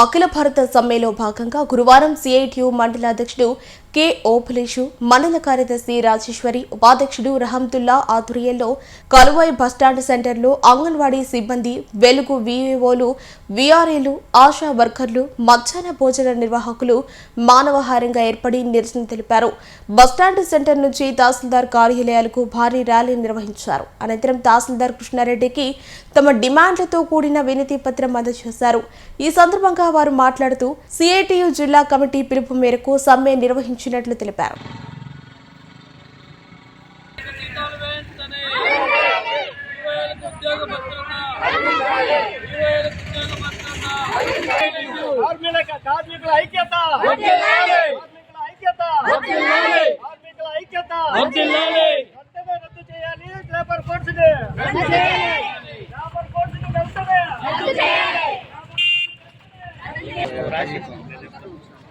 అఖిల భారత సమ్మెలో భాగంగా గురువారం సిఐటియు మండల అధ్యక్షుడు కె ఓపులేషు, మండల కార్యదర్శి రాజేశ్వరి, ఉపాధ్యక్షుడు రహంతుల్లా ఆధ్వర్యంలో కలువాయి బస్టాండ్ సెంటర్లో అంగన్వాడీ సిబ్బంది, వెలుగు విఏఓలు, విఆర్ఏలు, ఆశా వర్కర్లు, మధ్యాహ్న భోజన నిర్వాహకులు మానవహారంగా ఏర్పడి నిరసన తెలిపారు. బస్టాండ్ సెంటర్ నుంచి తహసీల్దార్ కార్యాలయాలకు భారీ ర్యాలీ నిర్వహించారు. అనంతరం తహసీల్దార్ కృష్ణారెడ్డికి తమ డిమాండ్లతో కూడిన వినతి పత్రం అందజేశారు. ఈ సందర్భంగా వారు మాట్లాడుతూ సిఐటియు జిల్లా కమిటీ పిలుపు మేరకు సమ్మె నిర్వహించినట్లు తెలిపారు.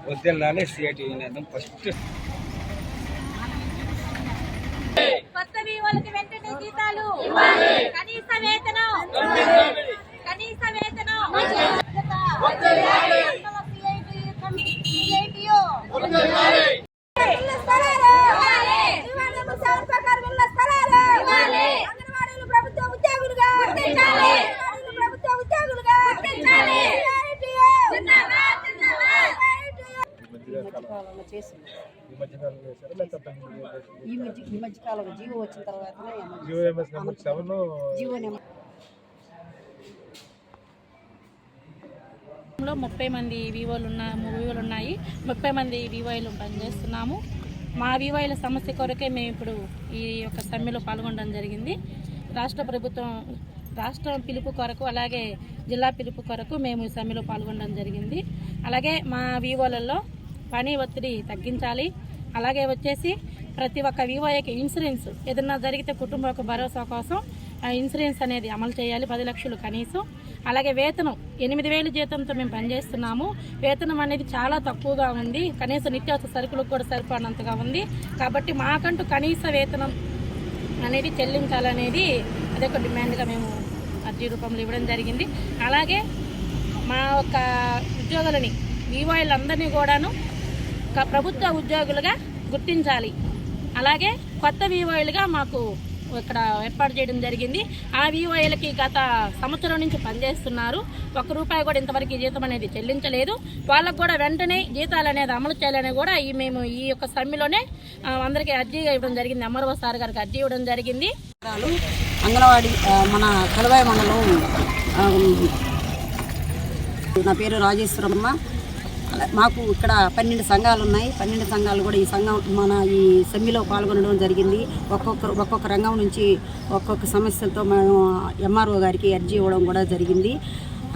వద్దెల్లాలి సిఐటియు నినాదం ఫస్ట్. కొత్త వీవోలకి వెంటనే జీతాలు, కనీస వేతనం, కనీస వేతనం. ఈ మధ్య కాలంలో జీవో వచ్చిన తర్వాత 30 మంది వివోలు ఉన్నాయి. 30 మంది వివోలు పనిచేస్తున్నాము. మా వివోల సమస్య కొరకే మేము ఇప్పుడు ఈ యొక్క సమ్మెలో పాల్గొనడం జరిగింది. రాష్ట్రం పిలుపు కొరకు, అలాగే జిల్లా పిలుపు కొరకు మేము ఈ సమ్మెలో పాల్గొనడం జరిగింది. అలాగే మా వివోలలో పని ఒత్తిడి తగ్గించాలి. అలాగే వచ్చేసి ప్రతి ఒక్క వివోకి ఇన్సూరెన్స్ ఏదన్నా జరిగితే కుటుంబ భరోసా కోసం ఇన్సూరెన్స్ అనేది అమలు చేయాలి, 10 లక్షలు కనీసం. అలాగే వేతనం 8,000 జీతంతో మేము పనిచేస్తున్నాము. వేతనం అనేది చాలా తక్కువగా ఉంది, కనీసం నిత్యావసర సరుకులకు కూడా సరిపడినంతగా ఉంది. కాబట్టి మాకంటూ కనీస వేతనం అనేది చెల్లించాలనేది అదొక డిమాండ్గా మేము అర్జీ రూపంలో ఇవ్వడం జరిగింది. అలాగే మా యొక్క ఉద్యోగులని, వివోలందరినీ కూడాను ప్రభుత్వ ఉద్యోగులుగా గుర్తించాలి. అలాగే కొత్త వివోలుగా మాకు ఇక్కడ ఏర్పాటు చేయడం జరిగింది. ఆ వివోలకి గత సంవత్సరం నుంచి పనిచేస్తున్నారు. ₹1 కూడా ఇంతవరకు జీతం అనేది చెల్లించలేదు. వాళ్ళకు కూడా వెంటనే జీతాలు అనేది అమలు చేయాలని కూడా మేము ఈ యొక్క సమ్మెలోనే అందరికీ అర్జీ ఇవ్వడం జరిగింది. ఎంఆర్ఓ సార్ గారికి అర్జీ ఇవ్వడం జరిగింది. అంగన్వాడీ మన కలువాయి మండలం, నా పేరు రాజేశ్వరమ్మ. మాకు ఇక్కడ 12 సంఘాలు ఉన్నాయి. 12 సంఘాలు కూడా ఈ సమ్మెలో పాల్గొనడం జరిగింది. ఒక్కొక్క రంగం నుంచి ఒక్కొక్క సమస్యలతో మేము ఎంఆర్ఓ గారికి అర్జీ ఇవ్వడం కూడా జరిగింది.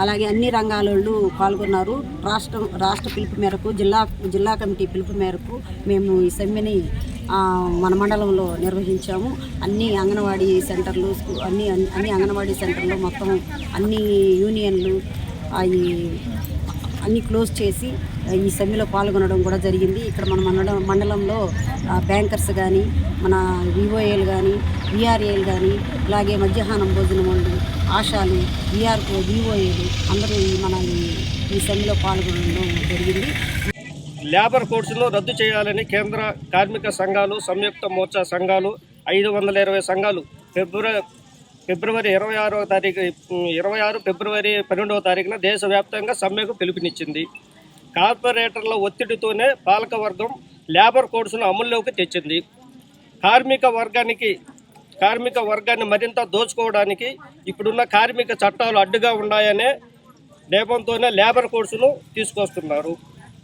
అలాగే అన్ని రంగాల వాళ్ళు పాల్గొన్నారు. రాష్ట్ర పిలుపు మేరకు, జిల్లా కమిటీ పిలుపు మేరకు మేము ఈ సమ్మెని మన మండలంలో నిర్వహించాము. అన్ని అంగన్వాడీ సెంటర్లు, అన్ని అంగన్వాడీ సెంటర్లు మొత్తం అన్ని యూనియన్లు అన్నీ క్లోజ్ చేసి ఈ సమ్మెలో పాల్గొనడం కూడా జరిగింది. ఇక్కడ మన మండలంలో బ్యాంకర్స్ కానీ, మన వివోఏలు కానీ, విఆర్ఏలు కానీ, అలాగే మధ్యాహ్నం భోజనం వాళ్ళు, ఆశాలు, వివోఏలు అందరూ ఈ సమ్మెలో పాల్గొనడం జరిగింది. లేబర్ కోడ్స్ను రద్దు చేయాలని కేంద్ర కార్మిక సంఘాలు, సంయుక్త మోర్చా సంఘాలు 520 సంఘాలు ఫిబ్రవరి 26 ఫిబ్రవరి 12వ తారీఖున దేశవ్యాప్తంగా సమ్మెకు పిలుపునిచ్చింది. కార్పొరేటర్ల ఒత్తిడితోనే పాలకవర్గం లేబర్ కోడ్స్ను అమల్లోకి తెచ్చింది. కార్మిక వర్గాన్ని మరింత దోచుకోవడానికి ఇప్పుడున్న కార్మిక చట్టాలు అడ్డుగా ఉన్నాయనే నేపథ్యంతోనే లేబర్ కోడ్స్ను తీసుకొస్తున్నారు.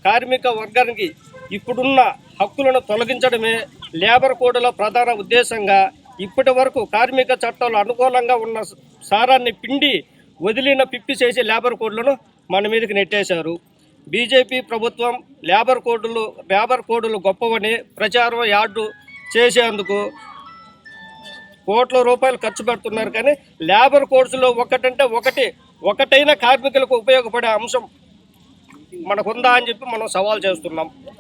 కార్మిక వర్గానికి ఇప్పుడున్న హక్కులను తొలగించడమే లేబర్ కోడ్ల ప్రధాన ఉద్దేశంగా ఇప్పటి వరకు కార్మిక చట్టాలు అనుకూలంగా ఉన్న సారాన్ని పిండి వదిలిన పిప్పి చేసి లేబర్ కోడ్లను మన మీదకి నెట్టేశారు. బీజేపీ ప్రభుత్వం లేబర్ కోడ్లు గొప్పవని ప్రచారం యార్డు చేసేందుకు ₹1 కోట్ల ఖర్చు పెడుతున్నారు. కానీ లేబర్ కోడ్స్లో ఒకటైన కార్మికులకు ఉపయోగపడే అంశం మనకుందా అని చెప్పి మనం సవాల్ చేస్తున్నాం.